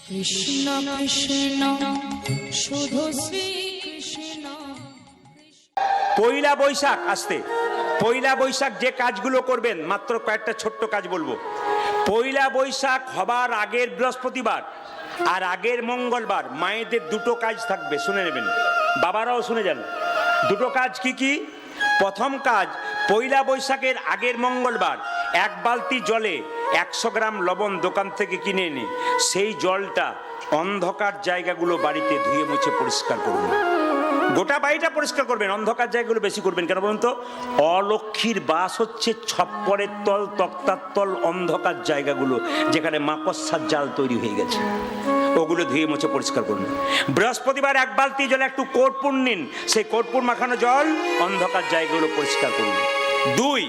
কৃষ্ণ কৃষ্ণ শুধু শ্রী কৃষ্ণ। পয়লা বৈশাখ আসতে, পয়লা বৈশাখ যে কাজগুলো করবেন, মাত্র কয়েকটা ছোট্ট কাজ বলবো। পয়লা বৈশাখ হবার আগের বৃহস্পতিবার আর আগের মঙ্গলবার মায়েদের দুটো কাজ থাকবে, শুনে নেবেন, বাবারাও শুনে যান। দুটো কাজ কি কি? প্রথম কাজ, পয়লা বৈশাখের আগের মঙ্গলবার এক বালতি জলে 100 গ্রাম লবণ দোকান থেকে কিনে এনে সেই জলটা অন্ধকার জায়গাগুলো বাড়িতে ধুয়ে মুছে পরিষ্কার করবেন। গোটা বাড়িটা পরিষ্কার করবেন, অন্ধকার জায়গাগুলো বেশি করবেন। কেন বলুন তো? অলক্ষ্মীর বাস হচ্ছে ছপ্পরের তল, তক্তার তল, অন্ধকার জায়গাগুলো যেখানে মাকড়সার জাল তৈরি হয়ে গেছে, ওগুলো ধুয়ে মুছে পরিষ্কার করুন। বৃহস্পতিবার এক বালতি জলে একটু কর্পূর নিন, সেই কর্পূর মাখানো জল অন্ধকার জায়গাগুলো পরিষ্কার করুন। 2,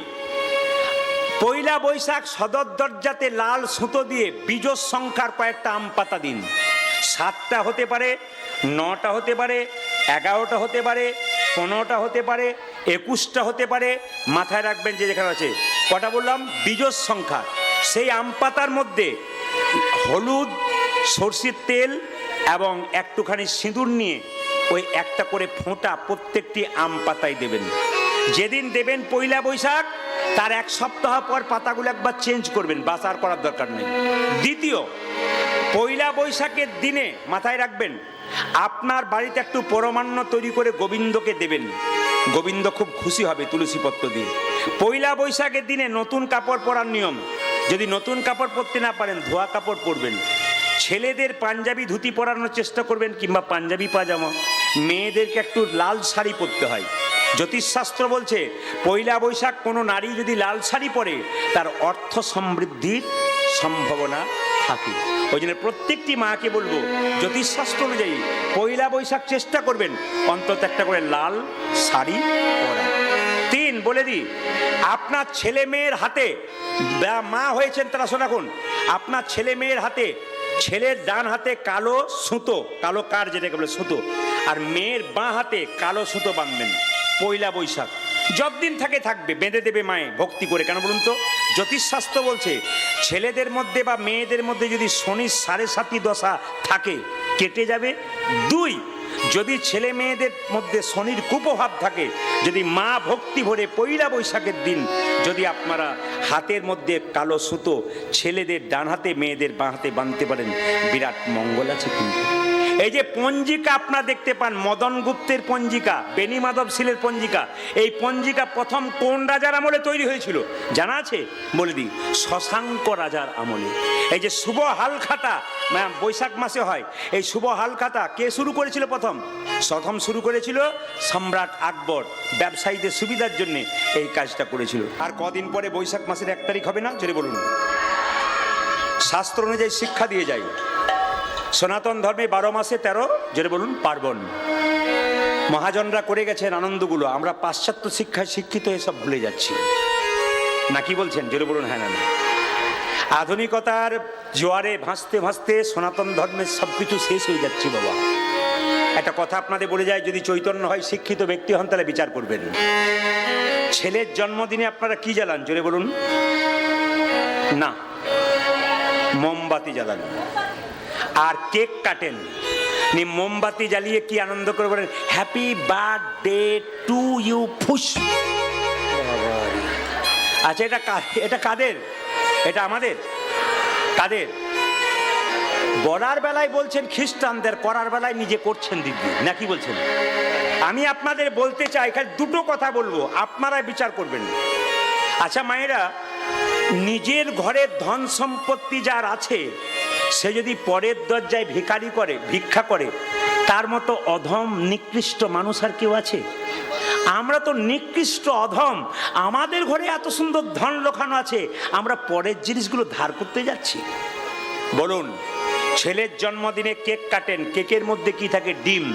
পয়লা বৈশাখ সদর দরজাতে লাল সুতো দিয়ে বিজোড় সংখ্যার কয়েকটা আম পাতা দিন। 7টা হতে পারে, 9টা হতে পারে, 11টা হতে পারে, 15টা হতে পারে, 21টা হতে পারে। মাথায় রাখবেন যে যেখানে আছে কটা বললাম, বিজোড় সংখ্যা। সেই আম পাতার মধ্যে হলুদ, সরষের তেল এবং একটুখানি সিঁদুর নিয়ে ওই একটা করে ফোঁটা প্রত্যেকটি আম পাতায় দেবেন। যেদিন দেবেন পয়লা বৈশাখ, তার 1 সপ্তাহ পর পাতাগুলো একবার চেঞ্জ করবেন, বাস আর করার দরকার নেই। দ্বিতীয়, পয়লা বৈশাখের দিনে মাথায় রাখবেন, আপনার বাড়িতে একটু পরমান্ন তৈরি করে গোবিন্দকে দেবেন। গোবিন্দ খুব খুশি হবে তুলসী পত্র দিয়ে। পয়লা বৈশাখের দিনে নতুন কাপড় পরার নিয়ম, যদি নতুন কাপড় পরতে না পারেন ধোয়া কাপড় পরবেন। ছেলেদের পাঞ্জাবি ধুতি পরানোর চেষ্টা করবেন কিংবা পাঞ্জাবি পাজামা। মেয়েদেরকে একটু লাল শাড়ি পরতে হয়। জ্যোতিষশাস্ত্র বলছে পয়লা বৈশাখ কোনো নারী যদি লাল শাড়ি পরে তার অর্থ সমৃদ্ধির সম্ভাবনা থাকে। ওই জন্য প্রত্যেকটি মাকে বলবো জ্যোতিষশাস্ত্র অনুযায়ী পয়লা বৈশাখ চেষ্টা করবেন অন্তত একটা করে লাল শাড়ি পরা। 3, বলে দিই, আপনার ছেলে মেয়ের হাতে, মা হয়েছেন তারা শোনাকুন, আপনার ছেলে মেয়ের হাতে, ছেলের ডান হাতে কালো সুতো, কালো কার যেটাকে বলে সুতো, আর মেয়ের বাঁ হাতে কালো সুতো বাঁধবেন। পয়লা বৈশাখ যতদিন থাকে থাকবে, বেঁধে দেবে মায়ে ভক্তি করে। কেন বলুন তো? জ্যোতিষশাস্ত্র বলছে ছেলেদের মধ্যে বা মেয়েদের মধ্যে যদি শনির 7.5 দশা থাকে কেটে যাবে। 2, যদি ছেলে মেয়েদের মধ্যে শনির কুপ্রভাব থাকে, যদি মা ভক্তি ভরে পয়লা বৈশাখের দিন যদি আপনারা হাতের মধ্যে কালো সুতো ছেলেদের ডান হাতে মেয়েদের বাঁ হাতে বাঁধতে পারেন, বিরাট মঙ্গল আছে। কিন্তু এই যে পঞ্জিকা আপনারা দেখতে পান, মদন গুপ্তের পঞ্জিকা, বেনি মাধব শীলের পঞ্জিকা, এই পঞ্জিকা প্রথম কোন রাজার আমলে তৈরি হয়েছিল জানা আছে? বলে দিই, শশাঙ্ক রাজার আমলে। এই যে শুভ হালখাতা বৈশাখ মাসে হয়, এই শুভ হালখাতা কে শুরু করেছিল? প্রথম শুরু করেছিল সম্রাট আকবর। ব্যবসায়ীদের সুবিধার জন্য এই কাজটা করেছিল। আর কদিন পরে বৈশাখ মাসের 1 তারিখ হবে না? জোরে বলুন। শাস্ত্র অনুযায়ী শিক্ষা দিয়ে যায়, সনাতন ধর্মে 12 মাসে 13, জোরে বলুন, পার্বণ। মহাজনরা করে গেছেন আনন্দগুলো, আমরা পাশ্চাত্য শিক্ষায় শিক্ষিত হয়ে সব ভুলে যাচ্ছি। না কি বলছেন? জোরে বলুন হ্যাঁ না। আধুনিকতার জোয়ারে ভাসতে ভাসতে সনাতন ধর্মের সবকিছু শেষ হয়ে যাচ্ছে বাবা। একটা কথা আপনাদের বলে যায়, যদি চৈতন্য হয়, শিক্ষিত ব্যক্তি হন, তাহলে বিচার করবেন। ছেলের জন্মদিনে আপনারা কি জ্বালান? জোরে বলুন না। মোমবাতি জ্বালান আর কেক কাটেন। মোমবাতি জ্বালিয়ে কি আনন্দ করে বলেন, হ্যাপি বার্থডে টু ইউ ফুস। আচ্ছা, এটা কাদের? এটা আমাদের? কাদের? বলার বেলায় বলছেন খ্রিস্টানদের, করার বেলায় নিজে করছেন দিদি, নাকি বলছেন? আমি আপনাদের বলতে চাই, এখানে দুটো কথা বলবো, আপনারা বিচার করবেন। আচ্ছা মায়েরা, নিজের ঘরের ধন সম্পত্তি যার আছে, সে যদি পরের দরজায় ভিক্ষা করে, তার মতো অধম নিকৃষ্ট মানুষ আর কেউ আছে? আমরা তো নিকৃষ্ট অধম, আমাদের ঘরে এত সুন্দর ধন লোকানো আছে, আমরা পরের জিনিসগুলো ধার করতে যাচ্ছি। বলুন, ছেলের জন্মদিনে কেক কাটেন, কেকের মধ্যে কি থাকে? ডিম।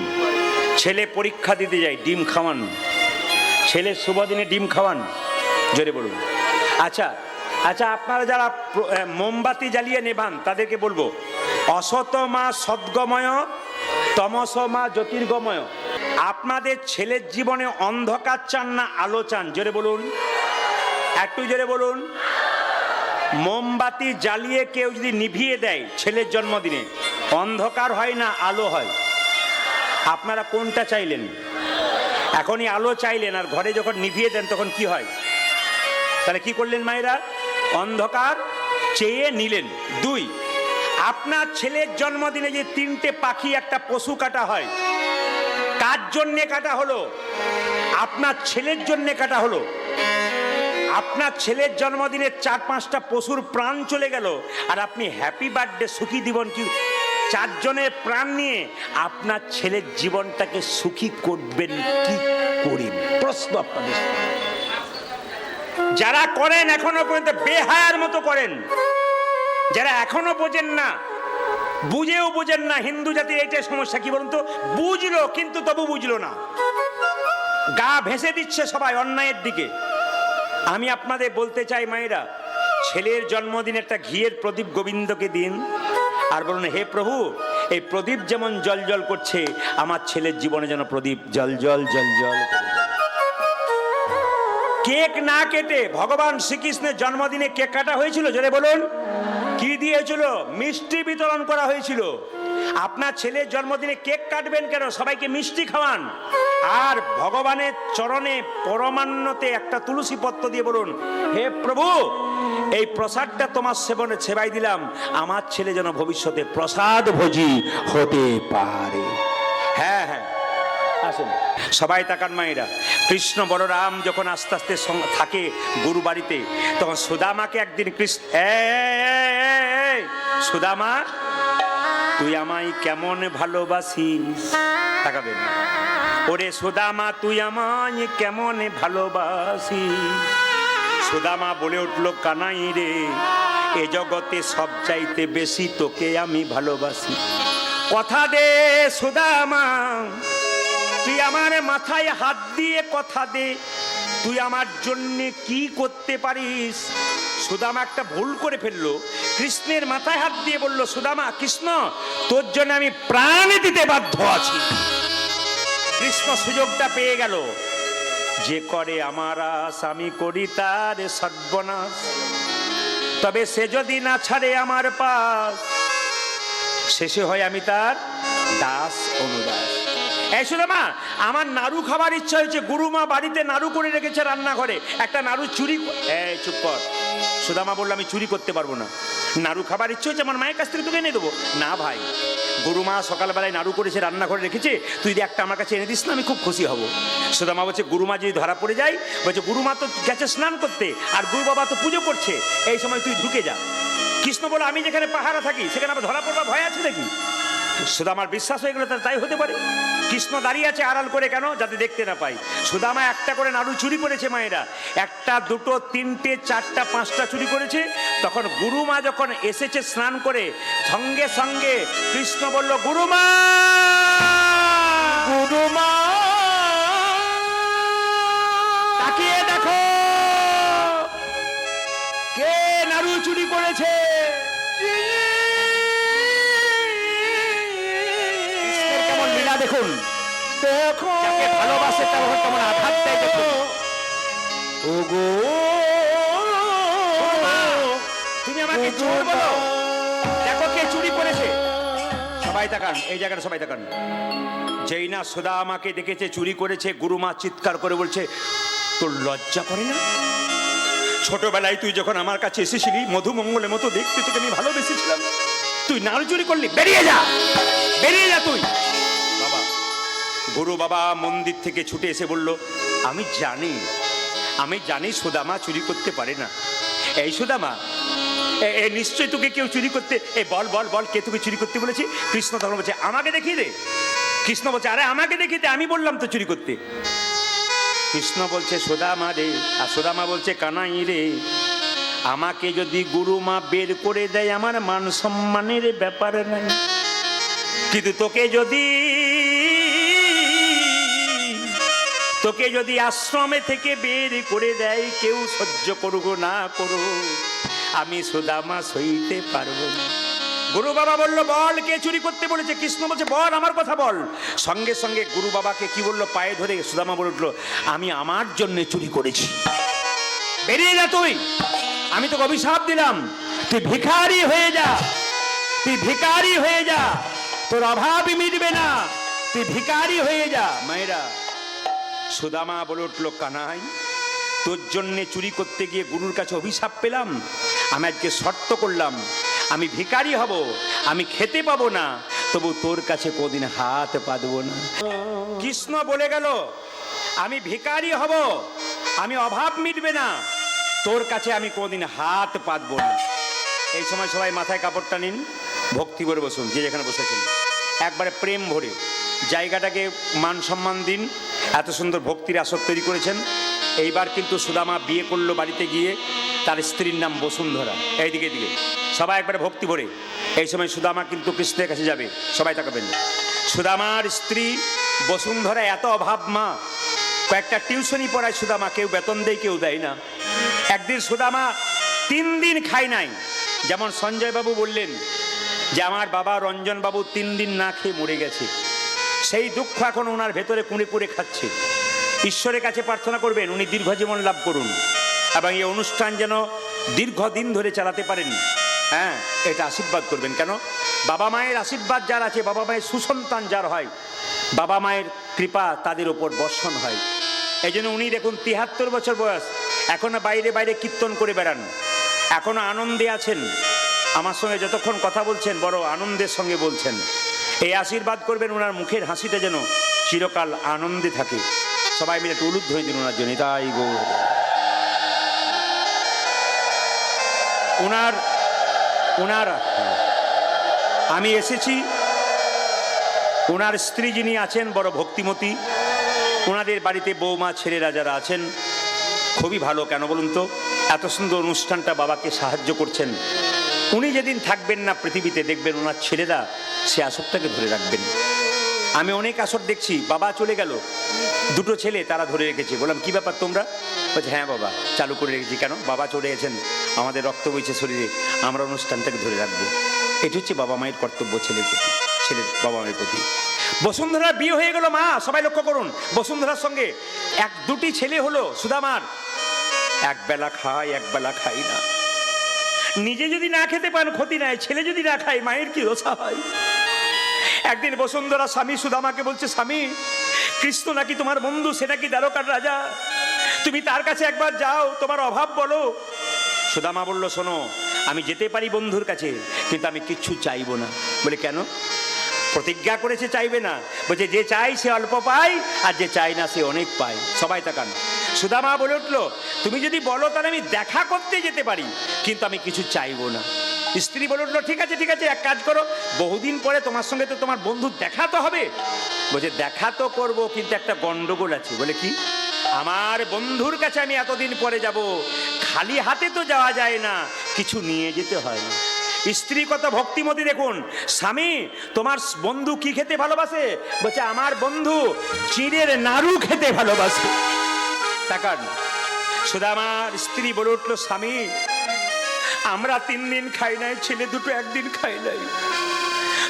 ছেলে পরীক্ষা দিতে যায়, ডিম খাওয়ান। ছেলের শুভ দিনে ডিম খাওয়ান, জোরে বলুন। আচ্ছা, আপনারা যারা মোমবাতি জ্বালিয়ে নেবান, তাদেরকে বলবো, অসত মা সদ্গময়, তমস মা জ্যোতির্গময়। আপনাদের ছেলের জীবনে অন্ধকার চান না আলো চান? জোরে বলুন, একটু জোরে বলুন। মোমবাতি জ্বালিয়ে কেউ যদি নিভিয়ে দেয় ছেলের জন্মদিনে, অন্ধকার হয় না আলো হয়? আপনারা কোনটা চাইলেন? এখনই আলো চাইলেন, আর ঘরে যখন নিভিয়ে দেন তখন কি হয়? তাহলে কি করলেন মায়েরা? অন্ধকার চেয়ে নিলেন। 2, আপনার ছেলের জন্মদিনে যে 3টে পাখি একটা পশু কাটা হয়, কার জন্যে কাটা হলো? আপনার ছেলের জন্যে কাটা হলো। আপনার ছেলের জন্মদিনে 4-5টা পশুর প্রাণ চলে গেল, আর আপনি হ্যাপি বার্থডে সুখী জীবন কি 4 জনের প্রাণ নিয়ে আপনার ছেলের জীবনটাকে সুখী করবেন কি করে? প্রশ্ন আপনাদের। যারা করেন এখনো পর্যন্ত বেহায়ার মতো করেন, যারা এখনো বোঝেন না, বুঝেও বোঝেন না, হিন্দু জাতির এইটাই সমস্যা। কি বলুন তো, বুঝলো কিন্তু তবু বুঝলো না, গা ভেসে দিচ্ছে সবাই অন্যায়ের দিকে। আমি আপনাদের বলতে চাই মায়েরা, ছেলের জন্মদিন একটা ঘিয়ের প্রদীপ গোবিন্দকে দিন, আর বলুন হে প্রভু, এই প্রদীপ যেমন জল জল করছে, আমার ছেলের জীবনে যেন প্রদীপ জল জল জল জল করে। কেক না কেটে ভগবান শ্রীকৃষ্ণের জন্মদিনে কেক কাটা হয়েছিল? জোরে বলুন। কি দিয়েছিল? মিষ্টি বিতরণ করা হয়েছিল। আপনার ছেলের জন্মদিনে কেক কাটবেন কেন? সবাইকে মিষ্টি খাওয়ান, আর ভগবানের চরণে পরমান্নতে একটা তুলসী পত্র দিয়ে বলুন, হে প্রভু, এই প্রসাদটা তোমার সেবায় দিলাম, আমার ছেলে যেন ভবিষ্যতে প্রসাদ ভোজী হতে পারে। হ্যাঁ হ্যাঁ, আসেন সবাই তাকান মায়েরা। কৃষ্ণ বলরাম যখন আস্তে আস্তে থাকে গুরু বাড়িতে, তখন সুদামাকে একদিন কৃষ্ণ, সুদামা তুই আমায় কেমন ভালোবাসিস? তাকাবেন। ওরে সুদামা তুই আমায় কেমন ভালোবাসিস? সুদামা বলে উঠল, কানাই রে, এ জগতে সব চাইতে বেশি তোকে আমি ভালোবাসি। কথা দে সুদামা, তুই আমার মাথায় হাত দিয়ে কথা দে, তুই আমার জন্য কি করতে পারিস? সুদামা একটা ভুল করে ফেললো, কৃষ্ণের মাথায় হাত দিয়ে বলল, সুদামা, কৃষ্ণ তোর জন্য আমি প্রাণ দিতে বাধ্য আছি। কৃষ্ণ সুযোগটা পেয়ে গেল, যে করে আমার আশ আমি করি তার সর্বনাশ, তবে সে যদি না ছাড়ে আমার পাশ, শেষে হয় আমি তার দাস অনুদাস। এই সুদামা, আমার নাড়ু খাবার ইচ্ছা হয়েছে, গুরুমা বাড়িতে নাড়ু করে রেখেছে রান্নাঘরে, একটা নাড়ু চুরি। এই চুপ কর। সুদামা বলল, আমি চুরি করতে পারবো না, নাড়ু খাবার ইচ্ছে হয়েছে, আমার মায়ের কাছ থেকে তোকে এনে দেবো। না ভাই, গুরুমা সকালবেলায় নাড়ু করেছে, রান্নাঘরে রেখেছে, তুই যদি একটা আমার কাছে এনে দিস না, আমি খুব খুশি হব। সুদামা বলছে, গুরুমা যদি ধরা পড়ে যায়, বলছে গুরুমা তো গেছে স্নান করতে, আর গুরু বাবা তো পুজো করছে, এই সময় তুই ঢুকে যা। কৃষ্ণ বলে, আমি যেখানে পাহারা থাকি সেখানে আবার ধরা পড়বা ভয় আছে নাকি? সুদামার বিশ্বাস হয়ে গেল তাই হতে পারে। কৃষ্ণ দাঁড়িয়ে আছে আড়াল করে, কেন? যাতে দেখতে না পাই। সুদামা একটা করে নাড়ু চুরি করেছে মায়েরা, 1টা 2টো 3টে 4টা 5টা চুরি করেছে। তখন গুরুমা যখন এসেছে স্নান করে, সঙ্গে সঙ্গে কৃষ্ণ বলল, গুরুমা, গুরুমা তাকিয়ে দেখো, কে নাড়ু চুরি করেছে? দেখুন, দেখো, যাকে ভালোবাসে তার উপর কেমন আঘাত দেয় দেখুন। ওগো তুমি আমাকে চোর বলো, দেখো কে চুরি করেছে। সবাই তাকান, এই জায়গাটা সবাই তাকান। যেই না সুদামাকে দেখেছে চুরি করেছে, গুরুমা চিৎকার করে বলছে, তোর লজ্জা করে না? ছোটবেলায় তুই যখন আমার কাছে এসেছিলি, মধুমঙ্গলের মতো দেখতে তোকে আমি ভালোবেসেছিলাম, তুই নাড়ু চুরি করলি, বেরিয়ে যা, বেরিয়ে যা তুই। গুরু বাবা মন্দির থেকে ছুটে এসে বলল, আমি জানি সুদামা চুরি করতে পারে না। এই সুদামা, নিশ্চয়ই তোকে কেউ চুরি করতে, বল বল বল, কে তোকে চুরি করতে বলেছে? কৃষ্ণ তখন বলছে, আমাকে দেখিয়ে দে। কৃষ্ণ বলছে, আরে আমাকে দেখিয়ে দে, আমি বললাম তো চুরি করতে। কৃষ্ণ বলছে, সুদামা রে। আর সুদামা বলছে, কানাই রে, আমাকে যদি গুরুমা বের করে দেয় আমার মান সম্মানের ব্যাপার নাই, কিন্তু তোকে যদি আশ্রমে থেকে বের করে দেয়, কেউ সহ্য করুক না করুক, আমি সুদামা সইতে পারবো না। গুরু বাবা বলল, বল কে চুরি করতে বলেছে? কৃষ্ণ বলছে, বল, আমার কথা বল। সঙ্গে সঙ্গে গুরু বাবাকে কি বললো, পায়ে ধরে সুদামা বলে উঠলো, আমি আমার জন্য চুরি করেছি, বেরিয়ে যা তুই, আমি তোকে অভিশাপ দিলাম, তুই ভিখারি হয়ে যা, তুই ভিখারি হয়ে যা। তোর অভাবই মিটবে না, তুই ভিখারি হয়ে যা। মায়েরা, সুদামা বলে উঠল, কানাই তোর জন্যে চুরি করতে গিয়ে গুরুর কাছে অভিশাপ পেলাম, আমি আজকে শর্ত করলাম আমি ভিখারি হব, আমি খেতে পাবো না, তবু তোর কাছে কোদিন হাত পাতবো না। কৃষ্ণ বলে গেল, আমি ভিখারি হব, আমি অভাব মিটবে না, তোর কাছে আমি কোদিন হাত পাতবো না। এই সময় সবাই মাথায় কাপড়টা নিন, ভক্তি করে বসুন, যে যেখানে বসেছেন একবারে প্রেম ভরে জায়গাটাকে মান সম্মান দিন। এত সুন্দর ভক্তির আসর তৈরি করেছেন। এইবার কিন্তু সুদামা বিয়ে করলো বাড়িতে গিয়ে, তার স্ত্রীর নাম বসুন্ধরা। এইদিকে দিকে সবাই একবারে ভক্তি ভরে। এই সময় সুদামা কিন্তু কৃষ্ণের কাছে যাবে, সবাই তাকাবেন। সুদামার স্ত্রী বসুন্ধরা এত অভাব মা, কয়েকটা টিউশনি পড়ায় সুদামা, কেউ বেতন দেয় কেউ দেয় না। একদিন সুদামা 3 দিন খায় নাই। যেমন সঞ্জয় বাবু বললেন যে আমার বাবা রঞ্জন বাবু 3 দিন না খেয়ে মরে গেছে, সেই দুঃখ এখন ওনার ভেতরে কুঁড়ে কুঁড়ে খাচ্ছে। ঈশ্বরের কাছে প্রার্থনা করবেন উনি দীর্ঘ জীবন লাভ করুন এবং এই অনুষ্ঠান যেন দীর্ঘদিন ধরে চালাতে পারেন। হ্যাঁ, এটা আশীর্বাদ করবেন। কেন? বাবা মায়ের আশীর্বাদ যার আছে, বাবা মায়ের সুসন্তান যার হয়, বাবা মায়ের কৃপা তাদের ওপর বর্ষণ হয়। এই জন্য উনি দেখুন 73 বছর বয়স, এখনো বাইরে বাইরে কীর্তন করে বেড়ান, এখনো আনন্দে আছেন। আমার সঙ্গে যতক্ষণ কথা বলছেন বড় আনন্দের সঙ্গে বলছেন। এই আশীর্বাদ করবেন ওনার মুখের হাসিটা যেন চিরকাল আনন্দে থাকে। সবাই মিলে একটু উলুদ্ধ হয়ে দিন ওনার জন্য। তাই গো ওনার আমি এসেছি, ওনার স্ত্রী যিনি আছেন বড় ভক্তিমতী, ওনাদের বাড়িতে বৌমা ছেলেরা যারা আছেন খুবই ভালো। কেন বলুন তো? এত সুন্দর অনুষ্ঠানটা বাবাকে সাহায্য করছেন। উনি যেদিন থাকবেন না পৃথিবীতে, দেখবেন ওনার ছেলেরা সে আসরটাকে ধরে রাখবেন। আমি অনেক আসর দেখছি, বাবা চলে গেল, 2টো ছেলে তারা ধরে রেখেছে। বললাম কি ব্যাপার তোমরা? বলছে হ্যাঁ বাবা, চালু করে রেখেছি। কেন? বাবা চলে গেছেন, আমাদের রক্ত বইছে শরীরে, আমরা অনুষ্ঠানটাকে ধরে রাখবো। এটি হচ্ছে বাবা মায়ের কর্তব্য ছেলের প্রতি, ছেলের বাবা মায়ের প্রতি। বসুন্ধরার বিয়ে হয়ে গেল মা, সবাই লক্ষ্য করুন। বসুন্ধরার সঙ্গে 1-2টি ছেলে হলো সুদামার। একবেলা খায়, একবেলা খাই না। নিজে যদি না খেতে পান ক্ষতি নাই, ছেলে যদি না খায় মায়ের কি দশা হয়। একদিন বসুন্ধরা স্বামী সুদামাকে বলছে, স্বামী কৃষ্ণ নাকি তোমার বন্ধু, সে নাকি দ্বারকার রাজা, তুমি তার কাছে একবার যাও, তোমার অভাব বলো। সুদামা বলল, শোনো আমি যেতে পারি বন্ধুর কাছে, কিন্তু আমি কিচ্ছু চাইবো না। বলে কেন? প্রতিজ্ঞা করেছে চাইবে না। বলছে যে চাই সে অল্প পায়, আর যে চাই না সে অনেক পায়। সবাই তাকান। সুদামা বলে উঠলো, তুমি যদি বলো তাহলে আমি দেখা করতে যেতে পারি, কিন্তু আমি কিছু চাইবো না। স্ত্রী বলে উঠলো, ঠিক আছে ঠিক আছে, এক কাজ করো, বহুদিন পরে তোমার সঙ্গে তো তোমার বন্ধু দেখা তো হবে। বলছে দেখা তো করবো, কিন্তু একটা গন্ডগোল আছে। বলে কি? আমার বন্ধুর কাছে আমি এতদিন পরে যাব, খালি হাতে তো যাওয়া যায় না, কিছু নিয়ে যেতে হয়। স্ত্রী কত ভক্তিমতী দেখুন। স্বামী তোমার বন্ধু কি খেতে ভালোবাসে? বলছে আমার বন্ধু চিড়ের নাড়ু খেতে ভালোবাসে। তাকান। সুদামার স্ত্রী বলে উঠলো, স্বামী আমরা 3 দিন খাই নাই, ছেলে 2টো 1 দিন খাই নাই,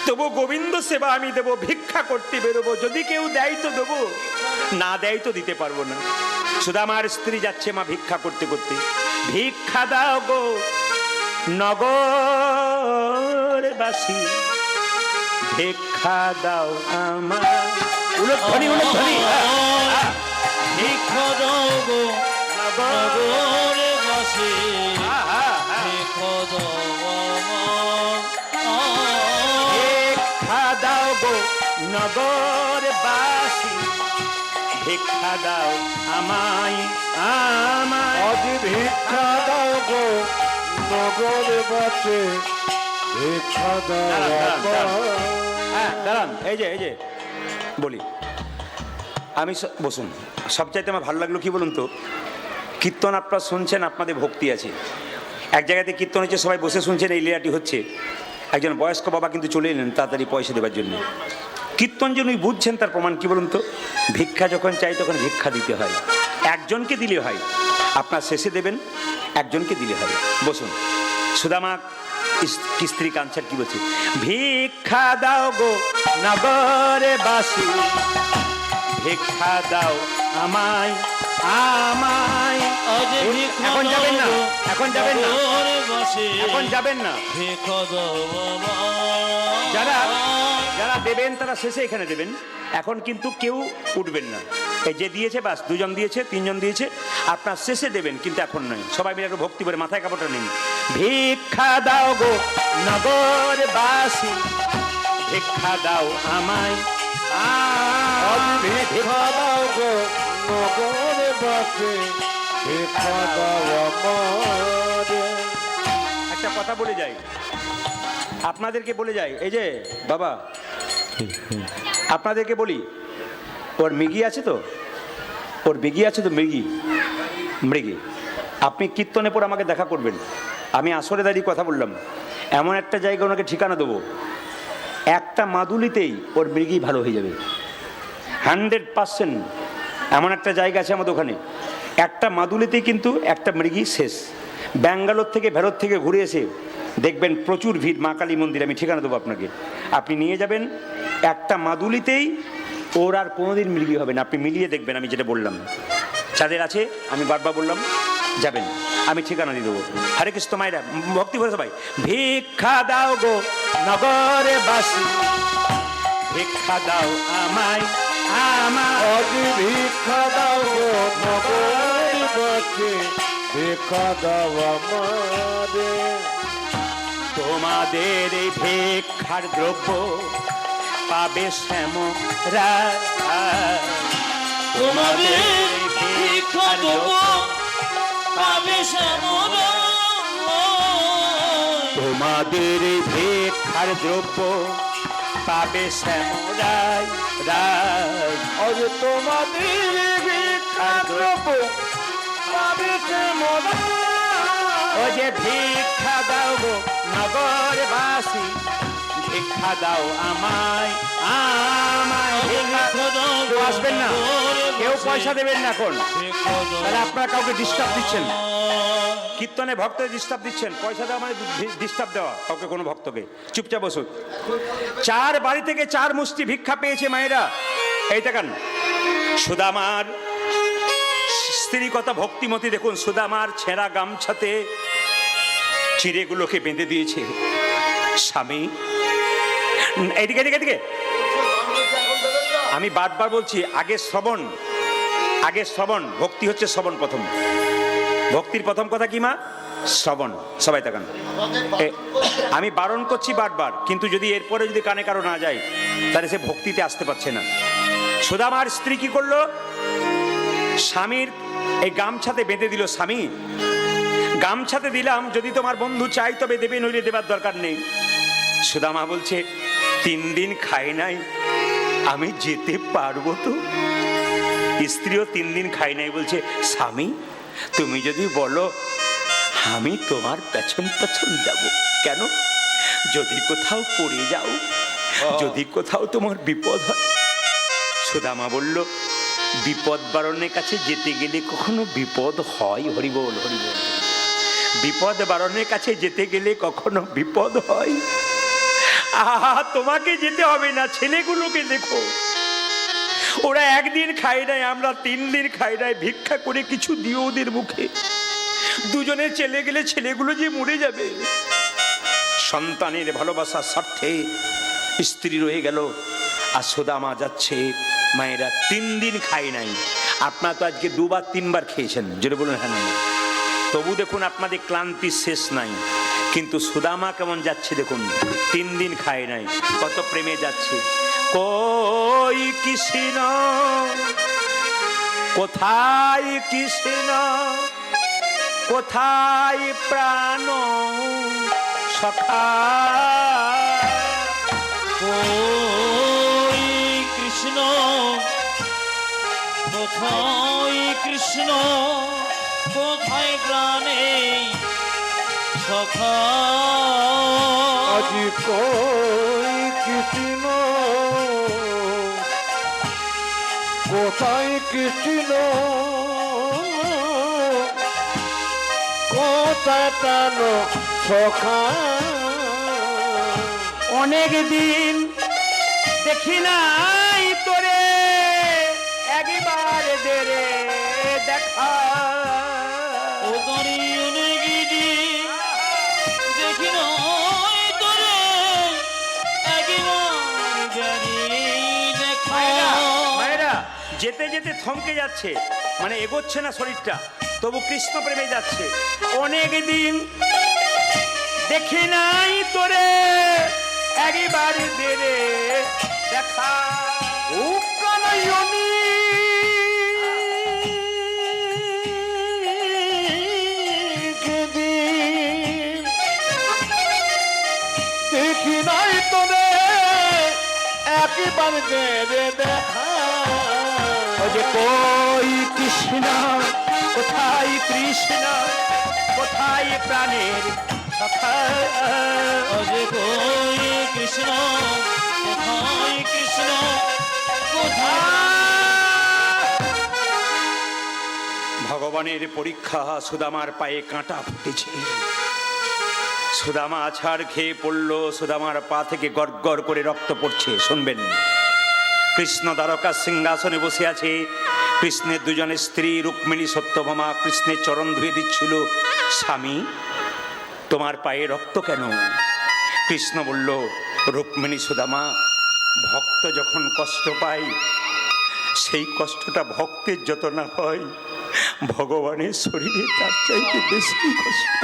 তবু গোবিন্দ সেবা আমি দেবো, ভিক্ষা করতে বেরোবো, যদি কেউ দেয় তো দেবো, না দেয় তো দিতে পারবো না। সুদামার স্ত্রী যাচ্ছে মা ভিক্ষা করতে করতে, ভিক্ষা দাও গো নগরবাসী, ভিক্ষা দাও আমার। উলধ্বনি উলধ্বনি। ভিক্ষা দাও গো নগরবাসী, ভিক্ষা দাও ভিক্ষা দাও গো নগরবাসী, ভিক্ষা দাও আমায় আমায়। আজ ভিক্ষা দাও গো নগরবাসী, ভিক্ষা দাও। হ্যাঁ দাঁড়ান, এই যে বলি আমি। বসুন। সবচাইতে আমার ভালো লাগলো কি বলুন তো, কীর্তন আপনারা শুনছেন, আপনাদের ভক্তি আছে। এক জায়গাতে কীর্তন হচ্ছে, সবাই বসে শুনছেন, এই লীলাটি হচ্ছে। একজন বয়স্ক বাবা কিন্তু চলে এলেন তাড়াতাড়ি পয়সা দেওয়ার জন্য। কীর্তন যে উনি বুঝছেন তার প্রমাণ কি বলুন তো? ভিক্ষা যখন চাই তখন ভিক্ষা দিতে হয়, একজনকে দিলে হয়। আপনার শেষে দেবেন, একজনকে দিলে হয়। বসুন। সুদামা স্ত্রী কাঞ্চার কি বলছে? ভিক্ষা দাও গো নগরবাসী, ভিক্ষা দাও আমায় আমায়। এখন যাবেন না, এখন যাবেন না, এখন যাবেন না। ভিক্ষা দাও যারা যারা দেবেন তারা শেষে এখানে দেবেন, এখন কিন্তু কেউ উঠবেন না। এই যে দিয়েছে বাস, দুজন দিয়েছে, তিনজন দিয়েছে, আপনার শেষে দেবেন, কিন্তু এখন নয়। সবাই মিলে একটু ভক্তি করে মাথায় কাপড়টা নিন। ভিক্ষা দাও গো নগরবাসী, ভিক্ষা দাও আমায়, ভিক্ষা দাও গো নগরবাসী, ভিক্ষা দাও আমারে। একটা কথা বলে যাই, আপনাদেরকে বলে যাই, এই যে বাবা আপনাদেরকে বলি, ওর মৃগী আছে তো, ওর মৃগী আছে তো, মৃগী মৃগী। আপনি কীর্তনে পর আমাকে দেখা করবেন, আমি আসরে দাঁড়িয়ে কথা বললাম, এমন একটা জায়গা ওনাকে ঠিকানা দেবো, একটা মাদুলিতেই ওর মৃগী ভালো হয়ে যাবে 100%। এমন একটা জায়গা আছে আমাদের ওখানে, একটা মাদুলিতেই কিন্তু একটা মৃগী শেষ। ব্যাঙ্গালোর থেকে ভেরত থেকে ঘুরে এসে দেখবেন প্রচুর ভিড় মা কালী মন্দির, আমি ঠিকানা দেবো আপনাকে, আপনি নিয়ে যাবেন, একটা মাদুলিতেই ওর আর কোনোদিন মৃগী হবে না। আপনি মিলিয়ে দেখবেন, আমি যেটা বললাম, যাদের আছে আমি বারবার বললাম যাবেন, আমি ঠিকানা দিয়ে দেবো। হরে কৃষ্ণ মায়েরা, ভক্তি করে সবাই, ভিক্ষা দাও গো নগরবাসী, ভিক্ষা দাও আমায়, ভিক্ষা দাও গো নগরবাসী, ভিক্ষা দাও আমারে। তোমাদের এই ভিক্ষার দ্রব্য পাবে শ্যামরা, তোমাদের ভিক্ষা দেব পাবে শ্যামরা, তোমাদের এই ভিক্ষার দ্রব্য পাবে শ্যামরাই রাজ। আরে তোমাদের ভিক্ষার দ্রব্য পাবে শ্যামরাই। ও যে ভিক্ষা দাও গো নগরবাসী, ভিক্ষা দাও আমায়, আমায় ভিক্ষা। কেউ আসবেন না, কেউ পয়সা দেবেন না এখন, তাহলে আপনারা কাউকে ডিস্টার্ব দিচ্ছেন, কীর্তনে ভক্তকে ডিস্টার্ব দিচ্ছেন। পয়সা দেওয়া মানে ডিস্টার্ব দেওয়া কাউকে, কোনো ভক্তকে। চুপচাপ বসুন। 4 বাড়ি থেকে 4 মুষ্টি ভিক্ষা পেয়েছে মায়েরা। এই দেখান সুদামার স্ত্রী কথা ভক্তিমতী, দেখুন সুদামার ছেঁড়া গামছাতে চিড়েগুলোকে বেঁধে দিয়েছে স্বামী। এদিকে এদিকে এদিকে, আমি বারবার বলছি, আগে শ্রবণ, আগে শ্রবণ। ভক্তি হচ্ছে শ্রবণ প্রথম, ভক্তির প্রথম কথা কি মা? শ্রবণ। সবাই তাকান, আমি বারণ করছি বারবার, কিন্তু যদি এরপরে যদি কানে কারো না যায় তাহলে সে ভক্তিতে আসতে পারছে না। সুদামার স্ত্রী কি করলো? স্বামীর এই গামছাতে বেঁধে দিল, স্বামী গামছাতে দিলাম, যদি তোমার বন্ধু চাই তবে দেবে, নইলে দেবার দরকার নেই। সুদামা বলছে 3 দিন খাই নাই, আমি যেতে পারবো তো? স্ত্রীও 3 দিন খাই নাই, বলছে স্বামী তুমি যদি বলো আমি তোমার পেছন পেছন যাব। কেন? যদি কোথাও পড়ে যাও, যদি কোথাও তোমার বিপদ হয়। সুদামা বলল বিপদ বারণের কাছে যেতে গেলে কখনো বিপদ হয়? হরিবোল হরিবোল। বিপদ বারণের কাছে যেতে গেলে কখনো বিপদ হয়? আহা, তোমাকে যেতে হবে না, ছেলেগুলোকে দেখো, ওরা 1 দিন খায় নাই, আমরা 3 দিন খাই নাই, ভিক্ষা করে কিছু দিও ওদের মুখে। দুজনে চলে গেলে ছেলেগুলো যে মরে যাবে। সন্তানের ভালোবাসার স্বার্থে স্ত্রী রয়ে গেল, আর সুদামা যাচ্ছে। মায়েরা 3 দিন খাই নাই, আপনারা তো আজকে 2বার 3বার খেয়েছেন, যেটা বলুন হ্যাঁ না, তবু দেখুন আপনাদের ক্লান্তি শেষ নাই। কিন্তু সুদামা কেমন যাচ্ছে দেখুন, 3 দিন খায় নাই, কত প্রেমে যাচ্ছে। কই কৃষ্ণ, কোথায় কৃষ্ণ, কোথায় প্রাণ সখা, ওই কৃষ্ণ, কোথায় কৃষ্ণ, কোথায় প্রাণে সখা। আজি কই কৃষ্ণ, কোথায় কৃষ্ণ, কোথায় প্রাণ সখা। অনেক দিন দেখি নাই তোরে, একবার দে রে দেখা। ও গরি অনেক দিন দেখি নয় তোরে, একবার যেতে যেতে থমকে যাচ্ছে, মানে এগোচ্ছে না শরীরটা, তবু কৃষ্ণ প্রেমে যাচ্ছে। অনেক দিন দেখি নাই তোরে, একবার দে রে দেখা। ও কানাইয়নি কেদিন দেখি নাই তোরে, একবার দে রে দেখা। ও যে কই কৃষ্ণ, কোথায় কৃষ্ণ, কোথায় প্রাণের সখা। অজে কই কৃষ্ণ, কোথায় কৃষ্ণ, কোথায়। ভগবানের পরীক্ষা, সুদামার পায়ে কাঁটা ফুটেছে। সুদামা আছাড় খেয়ে পড়লো, সুদামার পা থেকে গড়গড় করে রক্ত পড়ছে। শুনবেন, কৃষ্ণ দ্বারকার সিংহাসনে বসে আছে। কৃষ্ণের দুজনের স্ত্রী রুক্মিণী সত্যভামা কৃষ্ণের চরণ ধুয়ে দিচ্ছিল। স্বামী, তোমার পায়ে রক্ত কেন? কৃষ্ণ বলল, রুক্মিণী সুদামা, ভক্ত যখন কষ্ট পায়, সেই কষ্টটা ভক্তের যত না হয়, ভগবানের শরীরে তার চাইতে বেশি কষ্ট।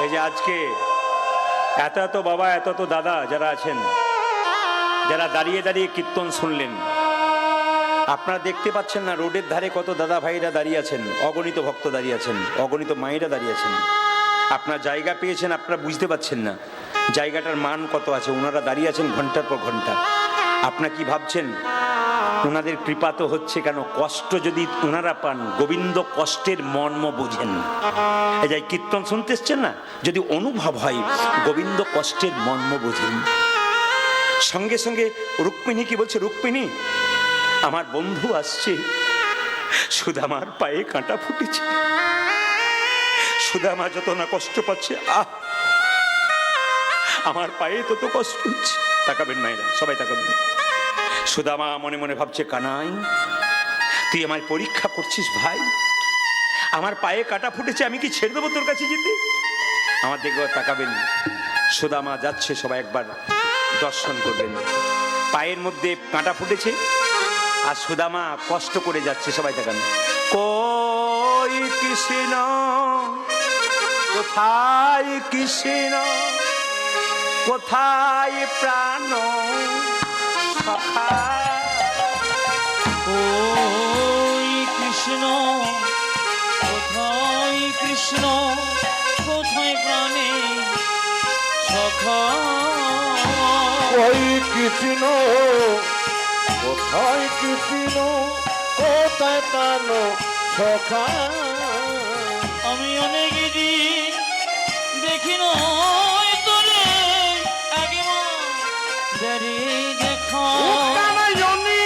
এই যে আজকে এত এত বাবা, এত এত দাদা যারা আছেন, যারা দাঁড়িয়ে দাঁড়িয়ে কীর্তন শুনলেন, আপনারা দেখতে পাচ্ছেন না রোডের ধারে কত দাদা ভাইরা দাঁড়িয়ে আছেন, অগণিত ভক্ত দাঁড়িয়ে আছেন, অগণিত মায়েরা দাঁড়িয়ে আছেন। আপনার জায়গা পেয়েছেন, আপনারা বুঝতে পারছেন না জায়গাটার মান কত আছে। ওনারা দাঁড়িয়ে আছেন ঘন্টার পর ঘন্টা। আপনারা কি ভাবছেন ওনাদের কৃপা তো হচ্ছে কেন? কষ্ট যদি ওনারা পান, গোবিন্দ কষ্টের মর্ম বোঝেন। এই যে কীর্তন শুনতে এসছেন না, যদি অনুভব হয় গোবিন্দ কষ্টের মর্ম বোঝেন। সঙ্গে সঙ্গে রুক্মিণী কি বলছে, রুক্মিণী আমার বন্ধু আসছে, সুদামার পায়ে কাঁটা ফুটেছে, সুদামা যত না কষ্ট পাচ্ছে, আমার পায়ে তত কষ্ট হচ্ছে। তাকাবেন মায়েরা, সবাই তাকাবেন। সুদামা মনে মনে ভাবছে, কানাই তুই আমার পরীক্ষা করছিস ভাই, আমার পায়ে কাঁটা ফুটেছে, আমি কি ছেড়ে দেবো তোর কাছে যেতে? আমার দিকে তাকাবেন, সুদামা যাচ্ছে, সবাই একবার দর্শন করবেন। পায়ের মধ্যে কাঁটা ফুটেছে আর সুদামা কষ্ট করে যাচ্ছে, সবাই তাকান। কই কৃষ্ণ, কোথায় কৃষ্ণ, কোথায় প্রাণ সখা। ওই কৃষ্ণ, কোথায় কৃষ্ণ, কোথায় প্রাণে সখা। ওই কৃষ্ণ, কোথায় কৃষ্ণ, কোথায় প্রাণ সখা। আমি অনেক দিন দেখি নয় তোরে, একবার দেখা। ও কানাইয়নি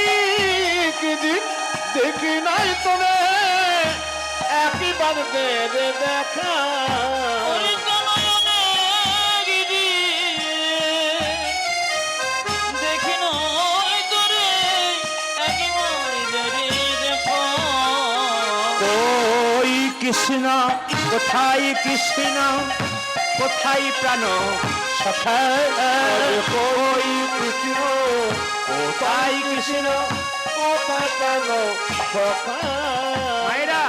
কেদিন দেখি নাই তোরে, একবার দে রে দেখা। ওরে কানাই অনেক দিন দেখি নয় তোরে, একবার দেখা। ওই কৃষ্ণ, কোথায় কৃষ্ণ, কোথায় প্রাণ সখা। ওই কৃষ্ণ, কোথায় কৃষ্ণ, কোথায় প্রাণ সখা। মায়েরা,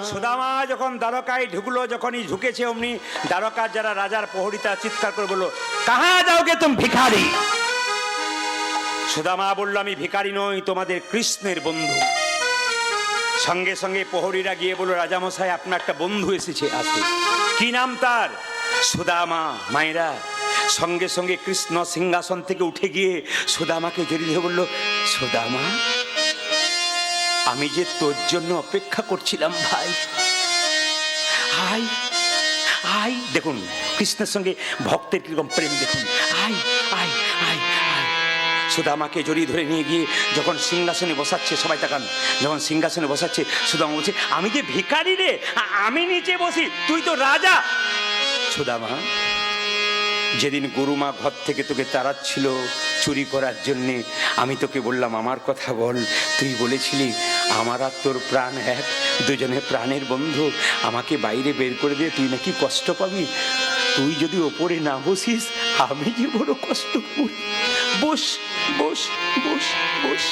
সুদামা যখন দ্বারকায় ঢুকলো, যখনই ঢুকেছে অমনি দ্বারকার যারা রাজার প্রহরীতা চিৎকার করে বললো, কাহা যাওগে তুমি ভিখারি। সুদামা বলল, আমি ভিখারি নই, তোমাদের কৃষ্ণের বন্ধু। সঙ্গে সঙ্গে প্রহরীরা গিয়ে বলল, রাজামশাই আপনার একটা বন্ধু এসেছে। আসে, কি নাম তার? সুদামা। মায়েরা, সঙ্গে সঙ্গে কৃষ্ণ সিংহাসন থেকে উঠে গিয়ে সুদামাকে জড়িয়ে ধরে বলল, সুদামা আমি যে তোর জন্য অপেক্ষা করছিলাম ভাই, আই আই। দেখুন কৃষ্ণের সঙ্গে ভক্তের কিরকম প্রেম, দেখুন, আই আই আই আই। সুদামাকে জড়িয়ে ধরে নিয়ে গিয়ে যখন সিংহাসনে বসাচ্ছে, সবাই তাকান, যখন সিংহাসনে বসাচ্ছে, সুদামা বলছে, আমি যে ভিখারি রে, আমি নিচে বসি, তুই তো রাজা। সুদামা, যেদিন গুরুমা ঘর থেকে তোকে তাড়াচ্ছিল চুরি করার জন্যে, আমি তোকে বললাম আমার কথা বল, তুই বলেছিলি আমার আর তোর প্রাণ এক, দুজনে প্রাণের বন্ধু, আমাকে বাইরে বের করে দিয়ে তুই নাকি কষ্ট পাবি, তুই যদি ওপরে না বসিস আমি যে বড় কষ্ট করি। বস বস বস বস।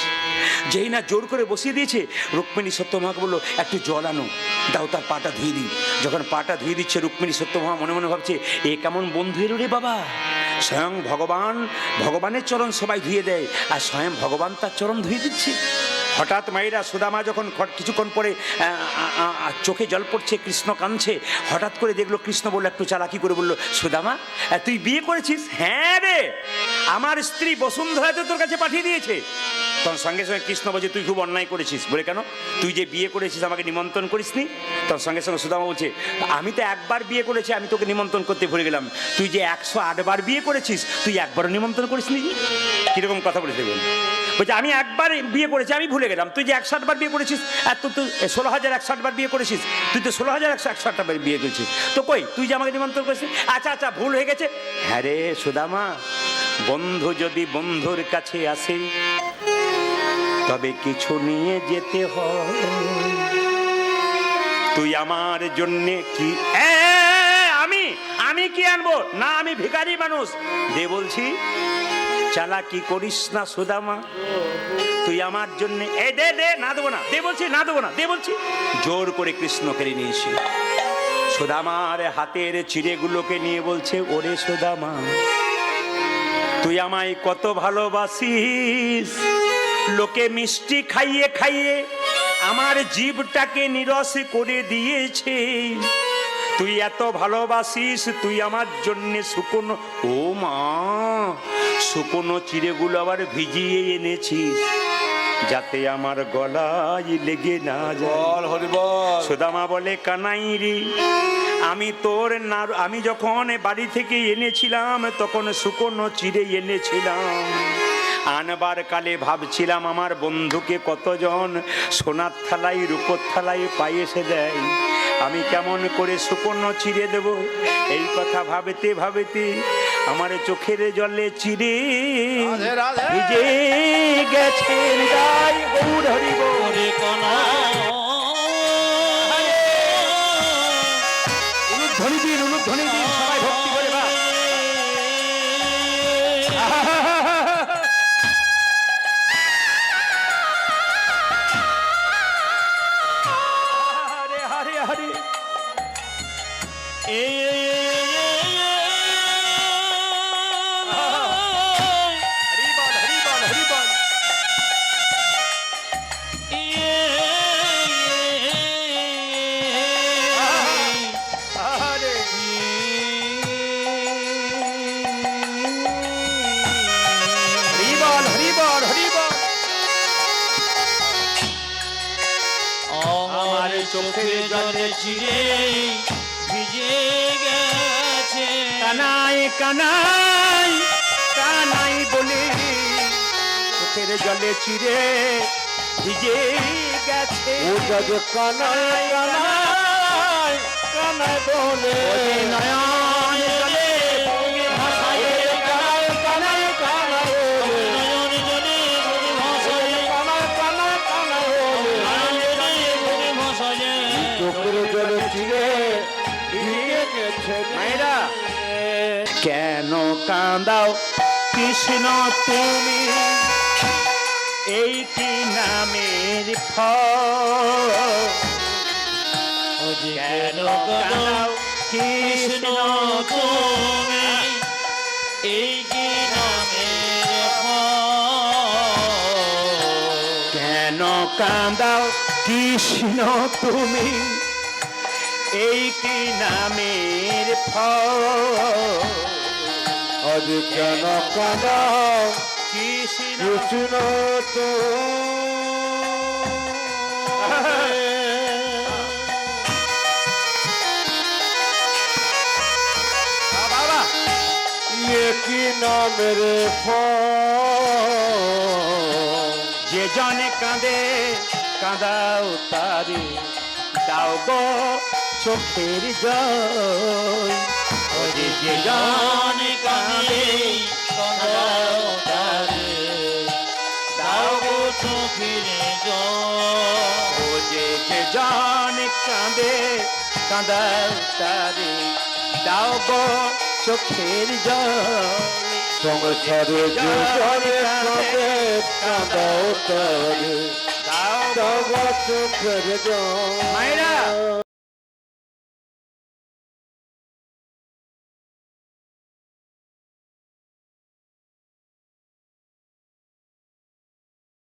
যেই না জোর করে বসিয়ে দিয়েছে, রুক্মিণী সত্যভামা বললো একটু জল আনো, দাও তার পাটা ধুয়ে দিই। যখন পাটা ধুয়ে দিচ্ছে, রুক্মিণী সত্যভামা মনে মনে ভাবছে, এ কেমন বন্ধু এলো রে বাবা। স্বয়ং ভগবানের চরণ সবাই ধুয়ে দেয়, আর স্বয়ং ভগবান তার চরণ ধুয়ে দিচ্ছে। হঠাৎ মায়েরা সুদামা যখন কিছুক্ষণ পরে চোখে জল পড়ছে, কৃষ্ণ কাঁদছে, হঠাৎ করে দেখলো কৃষ্ণ বললো, একটু চালাকি করে বললো, সুদামা তুই বিয়ে করেছিস? হ্যাঁ রে, আমার স্ত্রী বসুন্ধরা তো তোর কাছে পাঠিয়ে দিয়েছে। তখন সঙ্গে সঙ্গে কৃষ্ণ বলছে, তুই খুব অন্যায় করেছিস। বলে কেন? তুই যে বিয়ে করেছিস আমাকে নিমন্ত্রণ করিসনি। তখন সঙ্গে সঙ্গে সুদামা বলছে, আমি তো একবার বিয়ে করেছি, আমি তোকে নিমন্ত্রণ করতে ভুলে গেলাম। তুই যে 108 বার বিয়ে করেছিস, তুই একবারও নিমন্ত্রণ করিসনি। কিরকম কথা বলেছে বলছে, আমি একবার বিয়ে করেছি, আমি ভুলে গেলাম। তুই যে 160 বার বিয়ে করেছিস, আর তুই তো 16,061 বার বিয়ে করেছিস, তুই তো 16,160 বার বিয়ে করেছিস, তো কই তুই যে আমাকে নিমন্ত্রণ করেছিস? আচ্ছা আচ্ছা, ভুল হয়ে গেছে। হ্যাঁ রে সুদামা, বন্ধু যদি বন্ধুর কাছে আসে তবে কিছু নিয়ে যেতে হয়। তুই আমার জন্যে কি আমি কি আনবো? না, আমি ভিখারি মানুষ। দে বলছি, চালাকি করিস না সুদামা, তুই আমার জন্য দে দে, না দেবো না, দে বলছি, না দেবো না, দে বলছি। জোর করে কৃষ্ণ কেড়ে নিয়েছি। সুদামার হাতের চিড়েগুলোকে নিয়ে বলছে, ওরে সুদামা, তুই আমায় কত ভালোবাসিস। লোকে মিষ্টি খাইয়ে খাইয়ে আমার জীবটাকে নিরস করে দিয়েছে। তুই এত ভালোবাসিস, তুই আমার জন্য শুকনো, ও মা, শুকনো চিড়েগুলো আবার ভিজিয়ে এনেছিস যাতে আমার গলায় লেগে না যায়। সুদামা বলে, কানাই রে, আমি যখন বাড়ি থেকে এনেছিলাম তখন শুকনো চিড়ে এনেছিলাম। আনবার কালে ভাবছিলাম আমার বন্ধুকে কতজন সোনার থালায় রূপোর থালায় পায়েসে দেয়, আমি কেমন করে শুকনো চিড়ে দেব। এই কথা ভাবতে ভাবতে আমার চোখের জলে চিড়ে ভিজে গেছে। গৌর হরি বল। উলুধ্বনি দিন, উলুধ্বনি দিন, সবাই ভক্তি করে বা। হরে হরে হরে। চোখের জলে চিড়ে ভিজে গেছে। কানাই কানাই কানাই বলে চোখের জলে চিড়ে ভিজে গেছে। কানাই কানাই কানাই বলে নয়ন জলে ভাসায়, কানাই কানাই কানাই বলে নয়ন জলে ভাসায়, কানাই কানাই কানাই বলে ভাসায়। চোখের জলে চিড়ে ভিজে গেছে। মায়েরা, কেন কাঁদাও কৃষ্ণ তুমি, এই কি নামের ফল? কেন কাঁদাও কৃষ্ণ তুমি, এই কি নামের ফল? কেন কাঁদাও কৃষ্ণ তুমি, এই কি নামের ফল? আজ কেন কাঁদাও কৃষ্ণ কৃষ্ণ তো বাবা, কি নামের ফল? যে জনে কাঁদে কাঁদাও তারে, দাও গো চোখের জল। ওরে যে জন কাঁদে কাঁদাও তারে, দাও গো চোখের জল। ও যে জন কাঁদে কাঁদাও তারে, দাও গো চোখের জল সংসারে জীবনে সবে কাঁদাও তবে দাও তব চোখের জল মায়েরা